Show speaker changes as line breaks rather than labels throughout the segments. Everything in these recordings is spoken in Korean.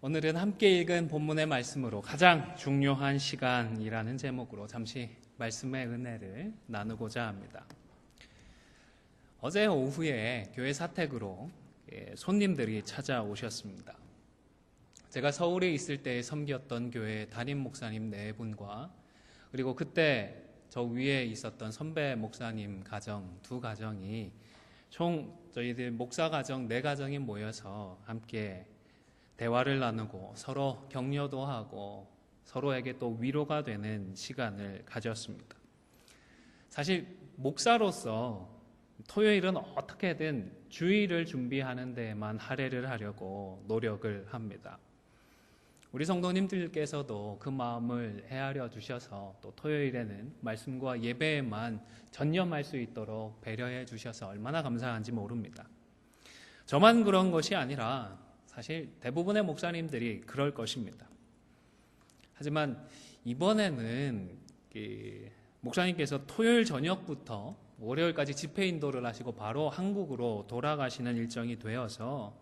오늘은 함께 읽은 본문의 말씀으로 가장 중요한 시간이라는 제목으로 잠시 말씀의 은혜를 나누고자 합니다. 어제 오후에 교회 사택으로 손님들이 찾아오셨습니다. 제가 서울에 있을 때 섬겼던 교회 담임 목사님 4분과 그리고 그때 저 위에 있었던 선배 목사님 가정 2가정이 총 저희들 목사 가정 4가정이 모여서 함께 대화를 나누고 서로 격려도 하고 서로에게 또 위로가 되는 시간을 가졌습니다. 사실 목사로서 토요일은 어떻게든 주일을 준비하는 데에만 할애를 하려고 노력을 합니다. 우리 성도님들께서도 그 마음을 헤아려 주셔서 또 토요일에는 말씀과 예배에만 전념할 수 있도록 배려해 주셔서 얼마나 감사한지 모릅니다. 저만 그런 것이 아니라 사실 대부분의 목사님들이 그럴 것입니다. 하지만 이번에는 목사님께서 토요일 저녁부터 월요일까지 집회 인도를 하시고 바로 한국으로 돌아가시는 일정이 되어서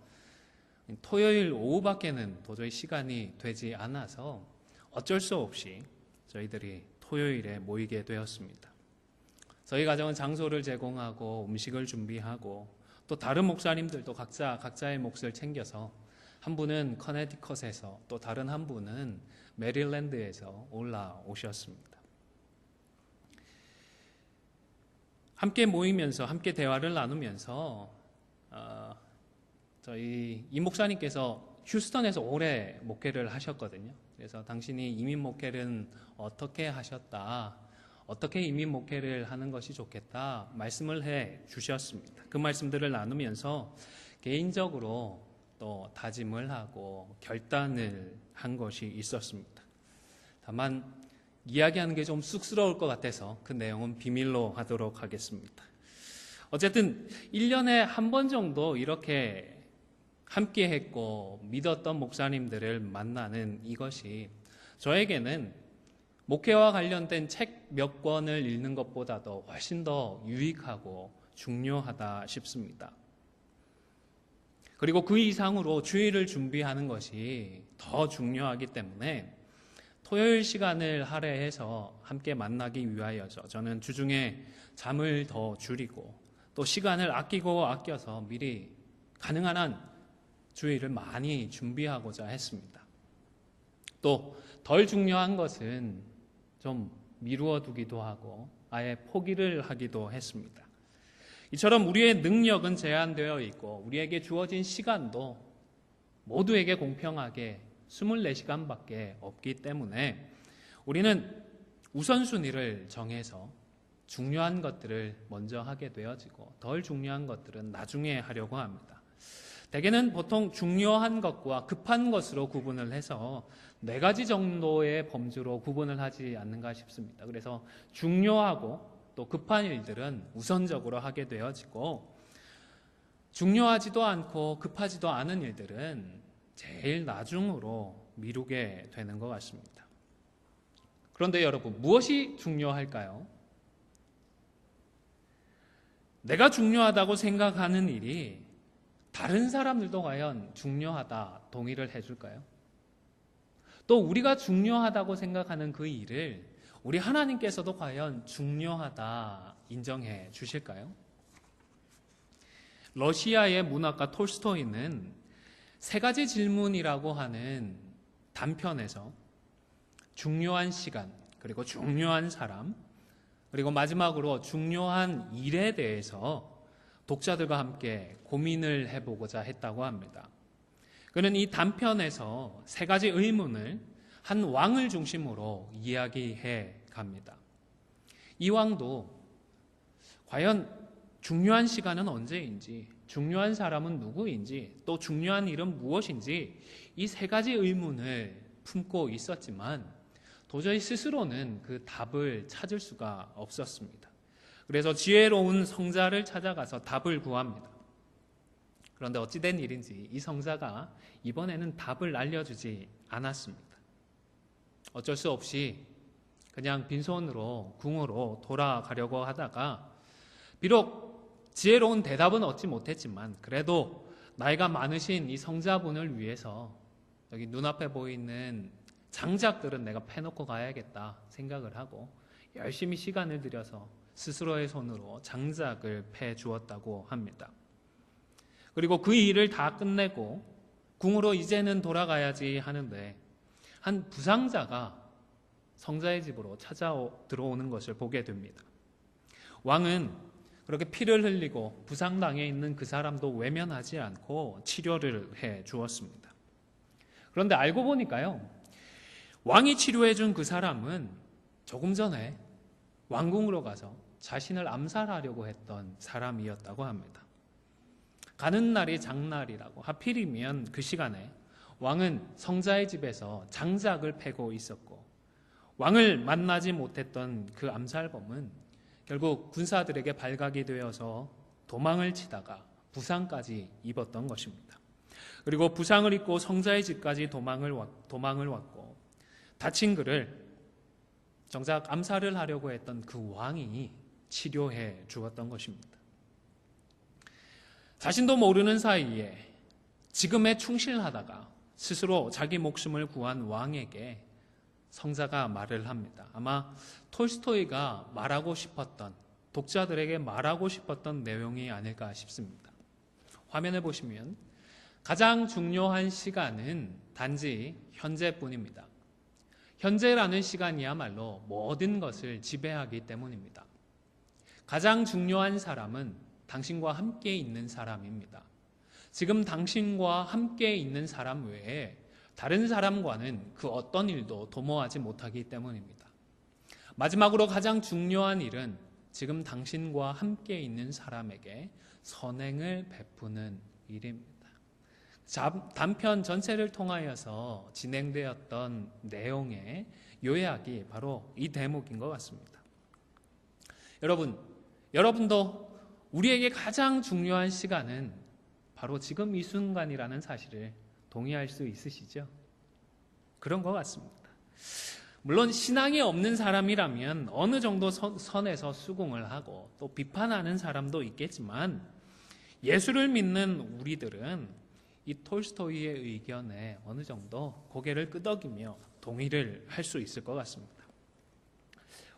토요일 오후밖에는 도저히 시간이 되지 않아서 어쩔 수 없이 저희들이 토요일에 모이게 되었습니다. 저희 가정은 장소를 제공하고 음식을 준비하고 또 다른 목사님들도 각자의 몫을 챙겨서 한 분은 커네티컷에서 또 다른 한 분은 메릴랜드에서 올라오셨습니다. 함께 모이면서 함께 대화를 나누면서 저희 이 목사님께서 휴스턴에서 오래 목회를 하셨거든요. 그래서 당신이 이민 목회는 어떻게 하셨다, 어떻게 이민 목회를 하는 것이 좋겠다 말씀을 해 주셨습니다. 그 말씀들을 나누면서 개인적으로 또 다짐을 하고 결단을 한 것이 있었습니다. 다만 이야기하는 게 좀 쑥스러울 것 같아서 그 내용은 비밀로 하도록 하겠습니다. 어쨌든 1년에 한 번 정도 이렇게 함께 했고 믿었던 목사님들을 만나는 이것이 저에게는 목회와 관련된 책 몇 권을 읽는 것보다도 훨씬 더 유익하고 중요하다 싶습니다. 그리고 그 이상으로 주일을 준비하는 것이 더 중요하기 때문에 토요일 시간을 할애해서 함께 만나기 위하여서 저는 주중에 잠을 더 줄이고 또 시간을 아껴서 미리 가능한 한 주일을 많이 준비하고자 했습니다. 또 덜 중요한 것은 좀 미루어 두기도 하고 아예 포기를 하기도 했습니다. 이처럼 우리의 능력은 제한되어 있고 우리에게 주어진 시간도 모두에게 공평하게 24시간밖에 없기 때문에 우리는 우선순위를 정해서 중요한 것들을 먼저 하게 되어지고 덜 중요한 것들은 나중에 하려고 합니다. 대개는 보통 중요한 것과 급한 것으로 구분을 해서 4가지 정도의 범주로 구분을 하지 않는가 싶습니다. 그래서 중요하고 또 급한 일들은 우선적으로 하게 되어지고 중요하지도 않고 급하지도 않은 일들은 제일 나중으로 미루게 되는 것 같습니다. 그런데 여러분, 무엇이 중요할까요? 내가 중요하다고 생각하는 일이 다른 사람들도 과연 중요하다 동의를 해줄까요? 또 우리가 중요하다고 생각하는 그 일을 우리 하나님께서도 과연 중요하다 인정해 주실까요? 러시아의 문학가 톨스토이는 3가지 질문이라고 하는 단편에서 중요한 시간, 그리고 중요한 사람, 그리고 마지막으로 중요한 일에 대해서 독자들과 함께 고민을 해보고자 했다고 합니다. 그는 이 단편에서 3가지 의문을 한 왕을 중심으로 이야기해 갑니다. 이 왕도 과연 중요한 시간은 언제인지, 중요한 사람은 누구인지, 또 중요한 일은 무엇인지 이 3가지 의문을 품고 있었지만 도저히 스스로는 그 답을 찾을 수가 없었습니다. 그래서 지혜로운 성자를 찾아가서 답을 구합니다. 그런데 어찌된 일인지 이 성자가 이번에는 답을 알려주지 않았습니다. 어쩔 수 없이 그냥 빈손으로 궁으로 돌아가려고 하다가 비록 지혜로운 대답은 얻지 못했지만 그래도 나이가 많으신 이 성자분을 위해서 여기 눈앞에 보이는 장작들은 내가 패놓고 가야겠다 생각을 하고 열심히 시간을 들여서 스스로의 손으로 장작을 패 주었다고 합니다. 그리고 그 일을 다 끝내고 궁으로 이제는 돌아가야지 하는데 한 부상자가 성자의 집으로 들어오는 것을 보게 됩니다. 왕은 그렇게 피를 흘리고 부상당해 있는 그 사람도 외면하지 않고 치료를 해 주었습니다. 그런데 알고 보니까요, 왕이 치료해 준 그 사람은 조금 전에 왕궁으로 가서 자신을 암살하려고 했던 사람이었다고 합니다. 가는 날이 장날이라고 하필이면 그 시간에 왕은 성자의 집에서 장작을 패고 있었고 왕을 만나지 못했던 그 암살범은 결국 군사들에게 발각이 되어서 도망을 치다가 부상까지 입었던 것입니다. 그리고 부상을 입고 성자의 집까지 도망을 왔고 다친 그를 정작 암살을 하려고 했던 그 왕이 치료해 주었던 것입니다. 자신도 모르는 사이에 지금에 충실하다가 스스로 자기 목숨을 구한 왕에게 성자가 말을 합니다. 아마 톨스토이가 말하고 싶었던, 독자들에게 말하고 싶었던 내용이 아닐까 싶습니다. 화면에 보시면 가장 중요한 시간은 단지 현재뿐입니다. 현재라는 시간이야말로 모든 것을 지배하기 때문입니다. 가장 중요한 사람은 당신과 함께 있는 사람입니다. 지금 당신과 함께 있는 사람 외에 다른 사람과는 그 어떤 일도 도모하지 못하기 때문입니다. 마지막으로 가장 중요한 일은 지금 당신과 함께 있는 사람에게 선행을 베푸는 일입니다. 단편 전체를 통하여서 진행되었던 내용의 요약이 바로 이 대목인 것 같습니다. 여러분도 우리에게 가장 중요한 시간은 바로 지금 이 순간이라는 사실을 동의할 수 있으시죠? 그런 것 같습니다. 물론 신앙이 없는 사람이라면 어느 정도 선에서 수긍을 하고 또 비판하는 사람도 있겠지만 예수를 믿는 우리들은 이 톨스토이의 의견에 어느 정도 고개를 끄덕이며 동의를 할 수 있을 것 같습니다.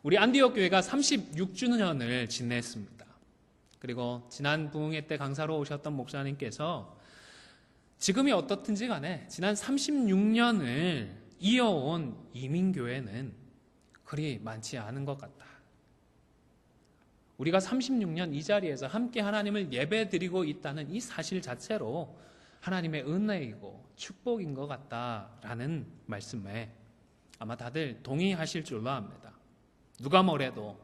우리 안디옥 교회가 36주년을 지냈습니다. 그리고 지난 부흥회 때 강사로 오셨던 목사님께서 지금이 어떻든지 간에 지난 36년을 이어온 이민교회는 그리 많지 않은 것 같다. 우리가 36년 이 자리에서 함께 하나님을 예배드리고 있다는 이 사실 자체로 하나님의 은혜이고 축복인 것 같다라는 말씀에 아마 다들 동의하실 줄로 압니다. 누가 뭐래도.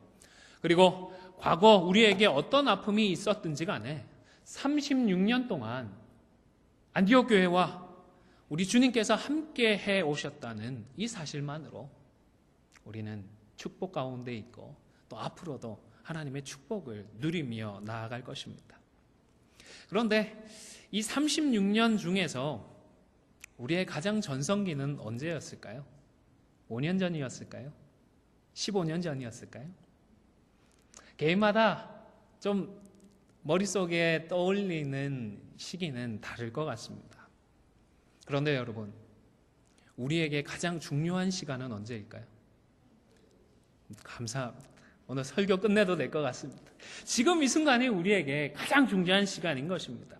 그리고 과거 우리에게 어떤 아픔이 있었든지 간에 36년 동안 안디옥 교회와 우리 주님께서 함께 해 오셨다는 이 사실만으로 우리는 축복 가운데 있고 또 앞으로도 하나님의 축복을 누리며 나아갈 것입니다. 그런데 이 36년 중에서 우리의 가장 전성기는 언제였을까요? 5년 전이었을까요? 15년 전이었을까요? 개인마다 좀 머릿속에 떠올리는 시기는 다를 것 같습니다. 그런데 여러분, 우리에게 가장 중요한 시간은 언제일까요? 감사합니다. 오늘 설교 끝내도 될 것 같습니다. 지금 이 순간이 우리에게 가장 중요한 시간인 것입니다.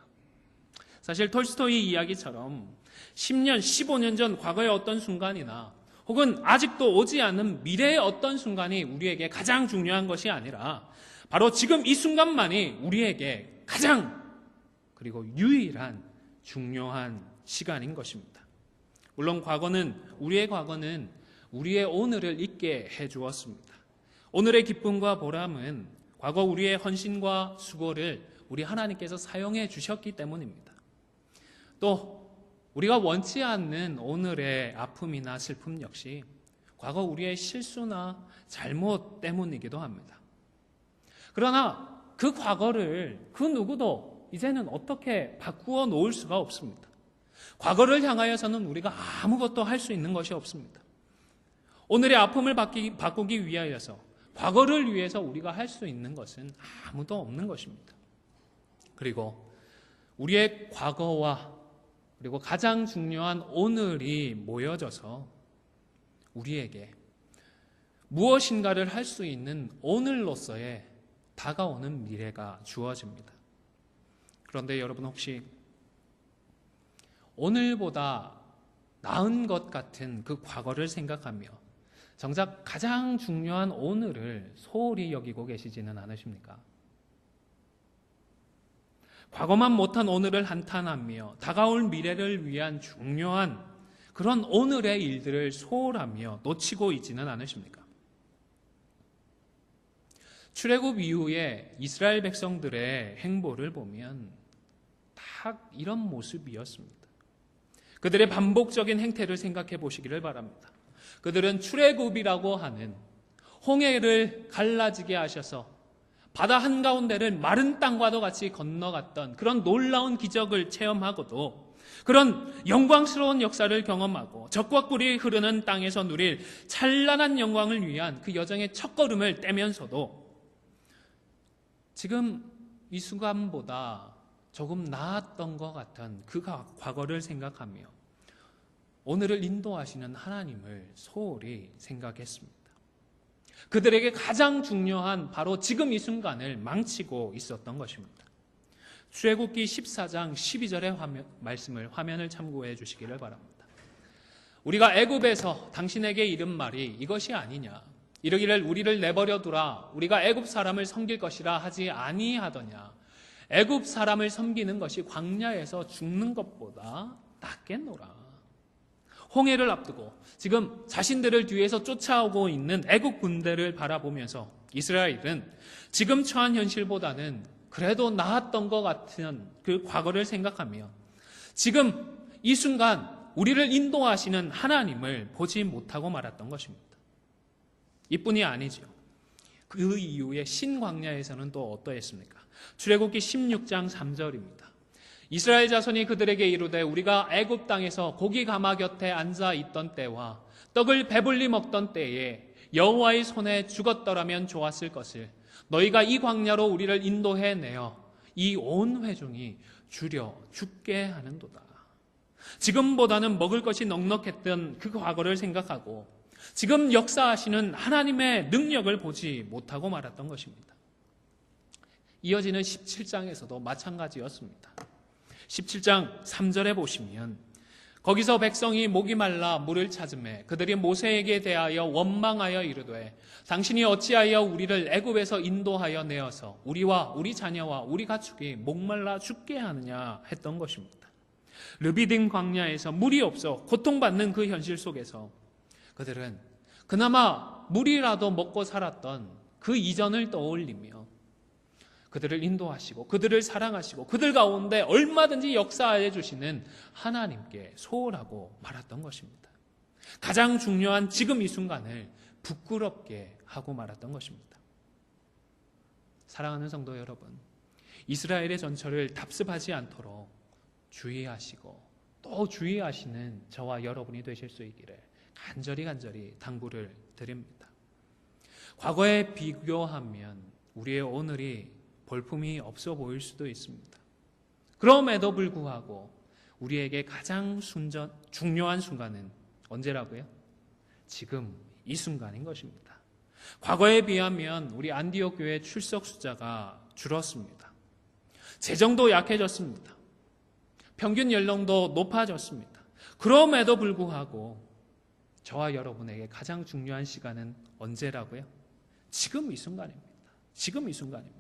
사실 톨스토이 이야기처럼 10년, 15년 전 과거의 어떤 순간이나 혹은 아직도 오지 않은 미래의 어떤 순간이 우리에게 가장 중요한 것이 아니라 바로 지금 이 순간만이 우리에게 가장 그리고 유일한 중요한 시간인 것입니다. 물론 우리의 과거는 우리의 오늘을 있게 해주었습니다. 오늘의 기쁨과 보람은 과거 우리의 헌신과 수고를 우리 하나님께서 사용해 주셨기 때문입니다. 또 우리가 원치 않는 오늘의 아픔이나 슬픔 역시 과거 우리의 실수나 잘못 때문이기도 합니다. 그러나 그 과거를 그 누구도 이제는 어떻게 바꾸어 놓을 수가 없습니다. 과거를 향하여서는 우리가 아무것도 할 수 있는 것이 없습니다. 오늘의 아픔을 바꾸기 위하여서 과거를 위해서 우리가 할 수 있는 것은 아무도 없는 것입니다. 그리고 우리의 과거와 그리고 가장 중요한 오늘이 모여져서 우리에게 무엇인가를 할 수 있는 오늘로서의 다가오는 미래가 주어집니다. 그런데 여러분 혹시 오늘보다 나은 것 같은 그 과거를 생각하며 정작 가장 중요한 오늘을 소홀히 여기고 계시지는 않으십니까? 과거만 못한 오늘을 한탄하며 다가올 미래를 위한 중요한 그런 오늘의 일들을 소홀하며 놓치고 있지는 않으십니까? 출애굽 이후에 이스라엘 백성들의 행보를 보면 딱 이런 모습이었습니다. 그들의 반복적인 행태를 생각해 보시기를 바랍니다. 그들은 출애굽이라고 하는 홍해를 갈라지게 하셔서 바다 한가운데를 마른 땅과도 같이 건너갔던 그런 놀라운 기적을 체험하고도 그런 영광스러운 역사를 경험하고 적과 꿀이 흐르는 땅에서 누릴 찬란한 영광을 위한 그 여정의 첫걸음을 떼면서도 지금 이 순간보다 조금 나았던 것 같은 그 과거를 생각하며 오늘을 인도하시는 하나님을 소홀히 생각했습니다. 그들에게 가장 중요한 바로 지금 이 순간을 망치고 있었던 것입니다. 출애굽기 14장 12절의 말씀을 화면을 참고해 주시기를 바랍니다. 우리가 애굽에서 당신에게 이른 말이 이것이 아니냐, 이르기를 우리를 내버려 두라, 우리가 애굽 사람을 섬길 것이라 하지 아니하더냐. 애굽 사람을 섬기는 것이 광야에서 죽는 것보다 낫겠노라. 홍해를 앞두고 지금 자신들을 뒤에서 쫓아오고 있는 애국 군대를 바라보면서 이스라엘은 지금 처한 현실보다는 그래도 나았던 것 같은 그 과거를 생각하며 지금 이 순간 우리를 인도하시는 하나님을 보지 못하고 말았던 것입니다. 이뿐이 아니죠. 그 이후에 신광야에서는 또 어떠했습니까? 출애굽기 16장 3절입니다. 이스라엘 자손이 그들에게 이르되 우리가 애굽 땅에서 고기 가마 곁에 앉아 있던 때와 떡을 배불리 먹던 때에 여호와의 손에 죽었더라면 좋았을 것을 너희가 이 광야로 우리를 인도해 내어 이 온 회중이 줄여 죽게 하는도다. 지금보다는 먹을 것이 넉넉했던 그 과거를 생각하고 지금 역사하시는 하나님의 능력을 보지 못하고 말았던 것입니다. 이어지는 17장에서도 마찬가지였습니다. 17장 3절에 보시면 거기서 백성이 목이 말라 물을 찾으매 그들이 모세에게 대하여 원망하여 이르되 당신이 어찌하여 우리를 애굽에서 인도하여 내어서 우리와 우리 자녀와 우리 가축이 목말라 죽게 하느냐 했던 것입니다. 르비딤 광야에서 물이 없어 고통받는 그 현실 속에서 그들은 그나마 물이라도 먹고 살았던 그 이전을 떠올리며 그들을 인도하시고 그들을 사랑하시고 그들 가운데 얼마든지 역사해 주시는 하나님께 소홀하고 말았던 것입니다. 가장 중요한 지금 이 순간을 부끄럽게 하고 말았던 것입니다. 사랑하는 성도 여러분, 이스라엘의 전철을 답습하지 않도록 주의하시고 또 주의하시는 저와 여러분이 되실 수 있기를 간절히 당부를 드립니다. 과거에 비교하면 우리의 오늘이 볼품이 없어 보일 수도 있습니다. 그럼에도 불구하고 우리에게 가장 중요한 순간은 언제라고요? 지금 이 순간인 것입니다. 과거에 비하면 우리 안디옥 교회 출석 숫자가 줄었습니다. 재정도 약해졌습니다. 평균 연령도 높아졌습니다. 그럼에도 불구하고 저와 여러분에게 가장 중요한 시간은 언제라고요? 지금 이 순간입니다. 지금 이 순간입니다.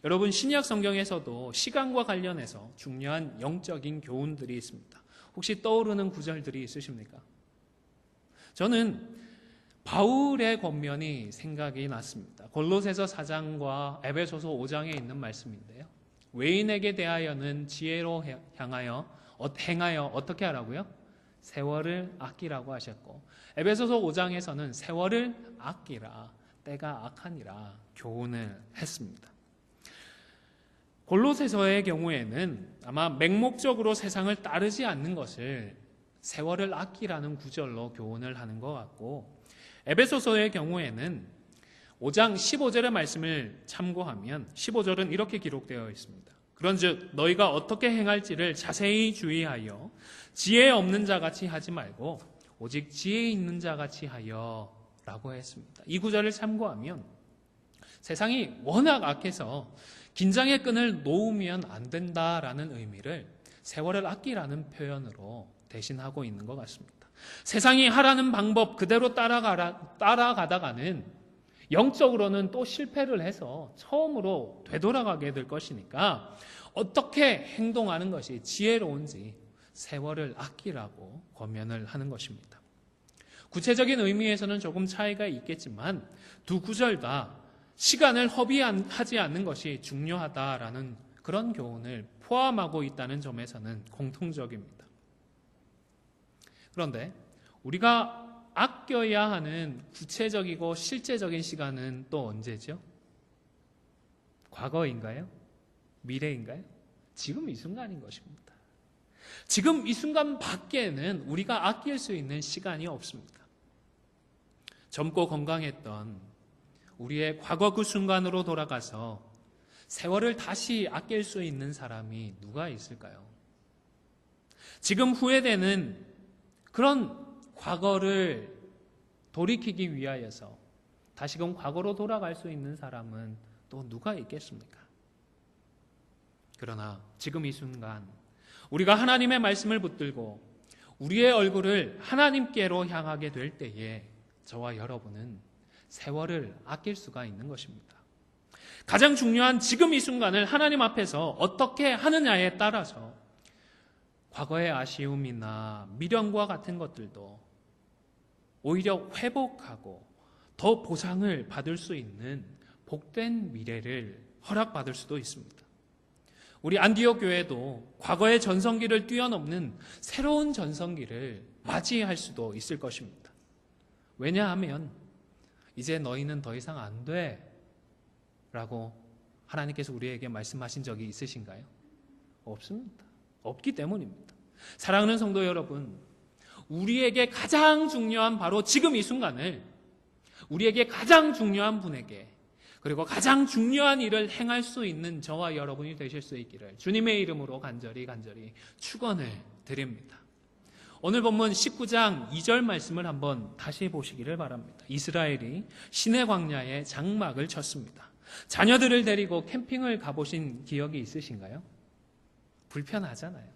여러분, 신약 성경에서도 시간과 관련해서 중요한 영적인 교훈들이 있습니다. 혹시 떠오르는 구절들이 있으십니까? 저는 바울의 권면이 생각이 났습니다. 골로새서 4장과 에베소서 5장에 있는 말씀인데요. 외인에게 대하여는 지혜로 행하여 어떻게 하라고요? 세월을 아끼라고 하셨고, 에베소서 5장에서는 세월을 아끼라, 때가 악하니라 교훈을 했습니다. 골로새서의 경우에는 아마 맹목적으로 세상을 따르지 않는 것을 세월을 아끼라는 구절로 교훈을 하는 것 같고, 에베소서의 경우에는 5장 15절의 말씀을 참고하면 15절은 이렇게 기록되어 있습니다. 그런즉 너희가 어떻게 행할지를 자세히 주의하여 지혜 없는 자같이 하지 말고 오직 지혜 있는 자같이 하여 라고 했습니다. 이 구절을 참고하면 세상이 워낙 악해서 긴장의 끈을 놓으면 안 된다라는 의미를 세월을 아끼라는 표현으로 대신하고 있는 것 같습니다. 세상이 하라는 방법 그대로 따라가다가는 영적으로는 또 실패를 해서 처음으로 되돌아가게 될 것이니까 어떻게 행동하는 것이 지혜로운지 세월을 아끼라고 권면을 하는 것입니다. 구체적인 의미에서는 조금 차이가 있겠지만 두 구절 다 시간을 허비하지 않는 것이 중요하다라는 그런 교훈을 포함하고 있다는 점에서는 공통적입니다. 그런데 우리가 아껴야 하는 구체적이고 실제적인 시간은 또 언제죠? 과거인가요? 미래인가요? 지금 이 순간인 것입니다. 지금 이 순간 밖에는 우리가 아낄 수 있는 시간이 없습니다. 젊고 건강했던 우리의 과거 그 순간으로 돌아가서 세월을 다시 아낄 수 있는 사람이 누가 있을까요? 지금 후회되는 그런 과거를 돌이키기 위하여서 다시금 과거로 돌아갈 수 있는 사람은 또 누가 있겠습니까? 그러나 지금 이 순간 우리가 하나님의 말씀을 붙들고 우리의 얼굴을 하나님께로 향하게 될 때에 저와 여러분은 세월을 아낄 수가 있는 것입니다. 가장 중요한 지금 이 순간을 하나님 앞에서 어떻게 하느냐에 따라서 과거의 아쉬움이나 미련과 같은 것들도 오히려 회복하고 더 보상을 받을 수 있는 복된 미래를 허락받을 수도 있습니다. 우리 안디옥 교회도 과거의 전성기를 뛰어넘는 새로운 전성기를 맞이할 수도 있을 것입니다. 왜냐하면 이제 너희는 더 이상 안 돼 라고 하나님께서 우리에게 말씀하신 적이 있으신가요? 없습니다. 없기 때문입니다. 사랑하는 성도 여러분, 우리에게 가장 중요한 바로 지금 이 순간을 우리에게 가장 중요한 분에게 그리고 가장 중요한 일을 행할 수 있는 저와 여러분이 되실 수 있기를 주님의 이름으로 간절히 축원을 드립니다. 오늘 본문 19장 2절 말씀을 한번 다시 보시기를 바랍니다. 이스라엘이 시내 광야에 장막을 쳤습니다. 자녀들을 데리고 캠핑을 가보신 기억이 있으신가요? 불편하잖아요.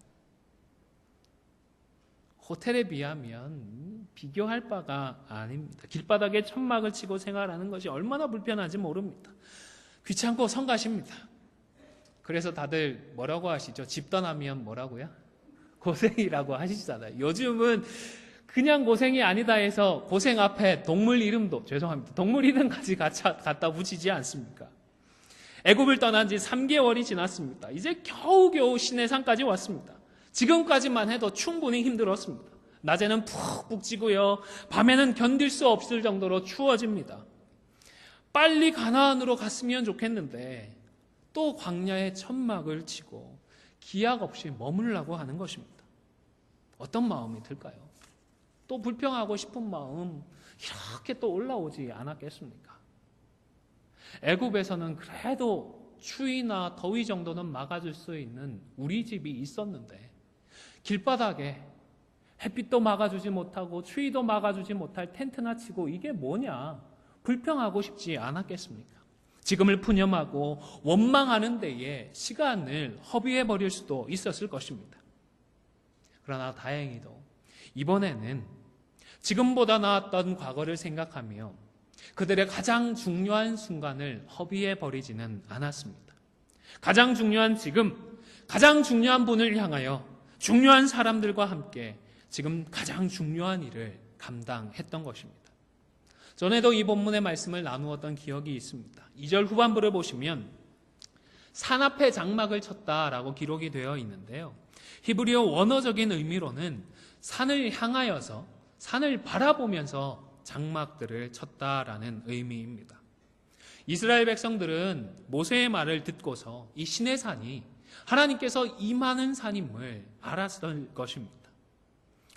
호텔에 비하면 비교할 바가 아닙니다. 길바닥에 천막을 치고 생활하는 것이 얼마나 불편한지 모릅니다. 귀찮고 성가십니다. 그래서 다들 뭐라고 하시죠? 집 떠나면 뭐라고요? 고생이라고 하시잖아요. 요즘은 그냥 고생이 아니다 해서 고생 앞에 동물 이름도 죄송합니다. 동물 이름까지 갖다 붙이지 않습니까? 애굽을 떠난 지 3개월이 지났습니다. 이제 겨우겨우 시내산까지 왔습니다. 지금까지만 해도 충분히 힘들었습니다. 낮에는 푹푹 찌고요. 밤에는 견딜 수 없을 정도로 추워집니다. 빨리 가나안으로 갔으면 좋겠는데 또 광야에 천막을 치고 기약 없이 머물라고 하는 것입니다. 어떤 마음이 들까요? 또 불평하고 싶은 마음 이렇게 또 올라오지 않았겠습니까? 애굽에서는 그래도 추위나 더위 정도는 막아줄 수 있는 우리 집이 있었는데 길바닥에 햇빛도 막아주지 못하고 추위도 막아주지 못할 텐트나 치고 이게 뭐냐? 불평하고 싶지 않았겠습니까? 지금을 푸념하고 원망하는 데에 시간을 허비해버릴 수도 있었을 것입니다. 그러나 다행히도 이번에는 지금보다 나았던 과거를 생각하며 그들의 가장 중요한 순간을 허비해버리지는 않았습니다. 가장 중요한 지금, 가장 중요한 분을 향하여 중요한 사람들과 함께 지금 가장 중요한 일을 감당했던 것입니다. 전에도 이 본문의 말씀을 나누었던 기억이 있습니다. 2절 후반부를 보시면 산 앞에 장막을 쳤다라고 기록이 되어 있는데요. 히브리어 원어적인 의미로는 산을 향하여서 산을 바라보면서 장막들을 쳤다라는 의미입니다. 이스라엘 백성들은 모세의 말을 듣고서 이 시내산이 하나님께서 임하는 산임을 알았을 것입니다.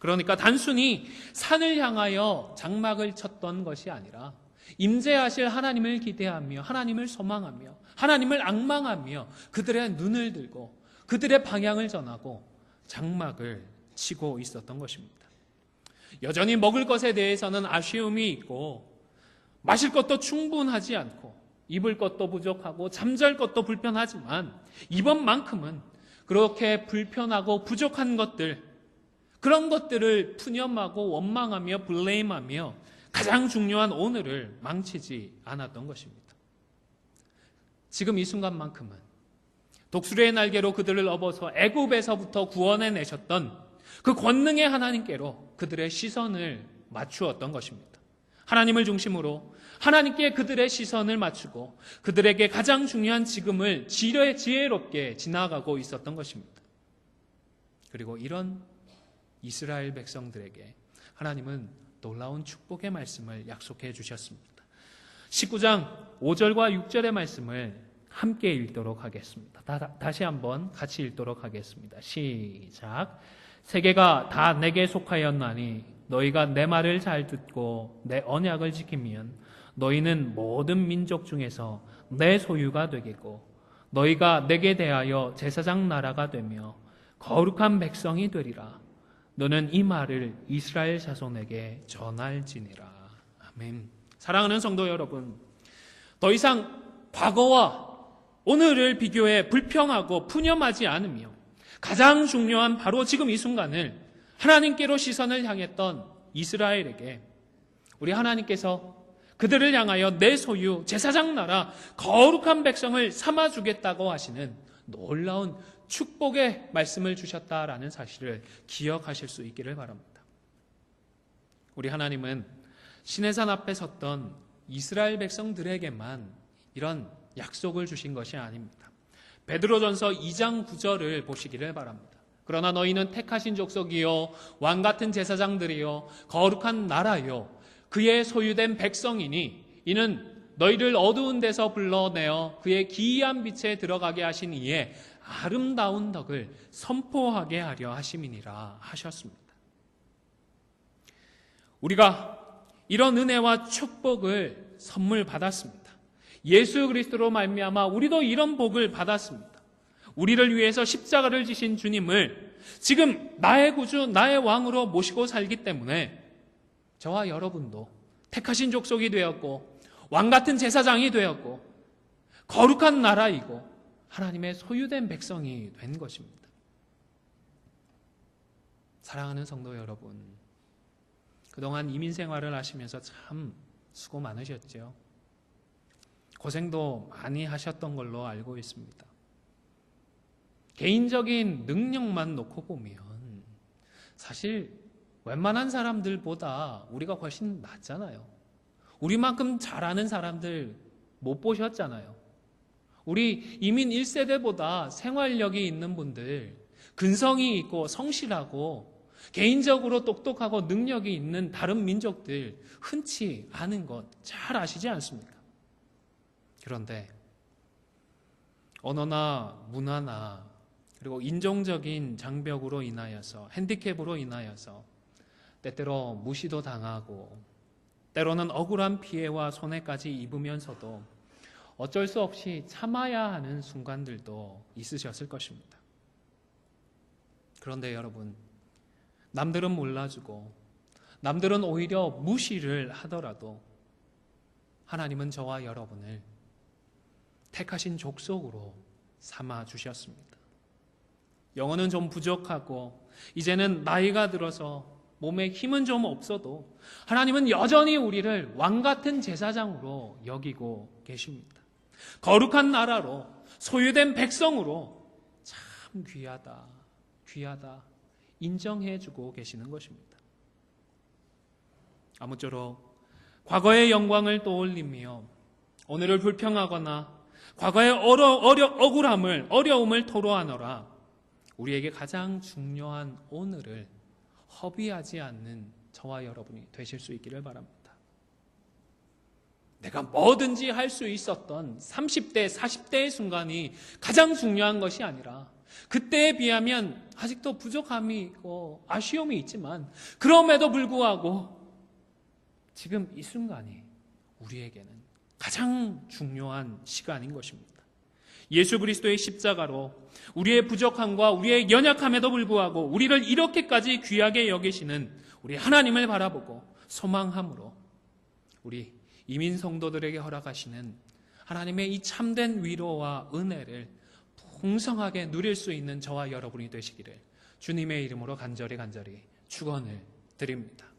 그러니까 단순히 산을 향하여 장막을 쳤던 것이 아니라 임재하실 하나님을 기대하며 하나님을 소망하며 하나님을 앙망하며 그들의 눈을 들고 그들의 방향을 전하고 장막을 치고 있었던 것입니다. 여전히 먹을 것에 대해서는 아쉬움이 있고 마실 것도 충분하지 않고 입을 것도 부족하고 잠잘 것도 불편하지만 이번만큼은 그렇게 불편하고 부족한 것들, 그런 것들을 푸념하고 원망하며 블레임하며 가장 중요한 오늘을 망치지 않았던 것입니다. 지금 이 순간만큼은 독수리의 날개로 그들을 업어서 애굽에서부터 구원해 내셨던 그 권능의 하나님께로 그들의 시선을 맞추었던 것입니다. 하나님을 중심으로 하나님께 그들의 시선을 맞추고 그들에게 가장 중요한 지금을 지혜롭게 지나가고 있었던 것입니다. 그리고 이런 이스라엘 백성들에게 하나님은 놀라운 축복의 말씀을 약속해 주셨습니다. 19장 5절과 6절의 말씀을 함께 읽도록 하겠습니다. 다시 한번 같이 읽도록 하겠습니다. 시작. 세계가 다 내게 속하였나니 너희가 내 말을 잘 듣고 내 언약을 지키면 너희는 모든 민족 중에서 내 소유가 되겠고 너희가 내게 대하여 제사장 나라가 되며 거룩한 백성이 되리라. 너는 이 말을 이스라엘 자손에게 전할지니라. 아멘. 사랑하는 성도 여러분, 더 이상 과거와 오늘을 비교해 불평하고 푸념하지 않으며 가장 중요한 바로 지금 이 순간을 하나님께로 시선을 향했던 이스라엘에게 우리 하나님께서 그들을 향하여 내 소유, 제사장 나라, 거룩한 백성을 삼아주겠다고 하시는 놀라운 축복의 말씀을 주셨다라는 사실을 기억하실 수 있기를 바랍니다. 우리 하나님은 시내산 앞에 섰던 이스라엘 백성들에게만 이런 약속을 주신 것이 아닙니다. 베드로전서 2장 9절을 보시기를 바랍니다. 그러나 너희는 택하신 족속이요 왕같은 제사장들이요 거룩한 나라요 그의 소유된 백성이니 이는 너희를 어두운 데서 불러내어 그의 기이한 빛에 들어가게 하신 이에 아름다운 덕을 선포하게 하려 하심이니라 하셨습니다. 우리가 이런 은혜와 축복을 선물 받았습니다. 예수 그리스도로 말미암아 우리도 이런 복을 받았습니다. 우리를 위해서 십자가를 지신 주님을 지금 나의 구주, 나의 왕으로 모시고 살기 때문에 저와 여러분도 택하신 족속이 되었고 왕같은 제사장이 되었고 거룩한 나라이고 하나님의 소유된 백성이 된 것입니다. 사랑하는 성도 여러분, 그동안 이민 생활을 하시면서 참 수고 많으셨죠. 고생도 많이 하셨던 걸로 알고 있습니다. 개인적인 능력만 놓고 보면 사실 웬만한 사람들보다 우리가 훨씬 낫잖아요. 우리만큼 잘하는 사람들 못 보셨잖아요. 우리 이민 1세대보다 생활력이 있는 분들, 근성이 있고 성실하고 개인적으로 똑똑하고 능력이 있는 다른 민족들 흔치 않은 것 잘 아시지 않습니까? 그런데 언어나 문화나 그리고 인종적인 장벽으로 인하여서 핸디캡으로 인하여서 때때로 무시도 당하고 때로는 억울한 피해와 손해까지 입으면서도 어쩔 수 없이 참아야 하는 순간들도 있으셨을 것입니다. 그런데 여러분, 남들은 몰라주고 남들은 오히려 무시를 하더라도 하나님은 저와 여러분을 택하신 족속으로 삼아 주셨습니다. 영혼은 좀 부족하고 이제는 나이가 들어서 몸에 힘은 좀 없어도 하나님은 여전히 우리를 왕같은 제사장으로 여기고 계십니다. 거룩한 나라로 소유된 백성으로 참 귀하다 인정해주고 계시는 것입니다. 아무쪼록 과거의 영광을 떠올리며 오늘을 불평하거나 과거의 어려움을 토로하노라. 우리에게 가장 중요한 오늘을 허비하지 않는 저와 여러분이 되실 수 있기를 바랍니다. 내가 뭐든지 할 수 있었던 30대, 40대의 순간이 가장 중요한 것이 아니라 그때에 비하면 아직도 부족함이 있고 아쉬움이 있지만 그럼에도 불구하고 지금 이 순간이 우리에게는 가장 중요한 시간인 것입니다. 예수 그리스도의 십자가로 우리의 부족함과 우리의 연약함에도 불구하고 우리를 이렇게까지 귀하게 여기시는 우리 하나님을 바라보고 소망함으로 우리 이민 성도들에게 허락하시는 하나님의 이 참된 위로와 은혜를 풍성하게 누릴 수 있는 저와 여러분이 되시기를 주님의 이름으로 간절히 축원을 드립니다.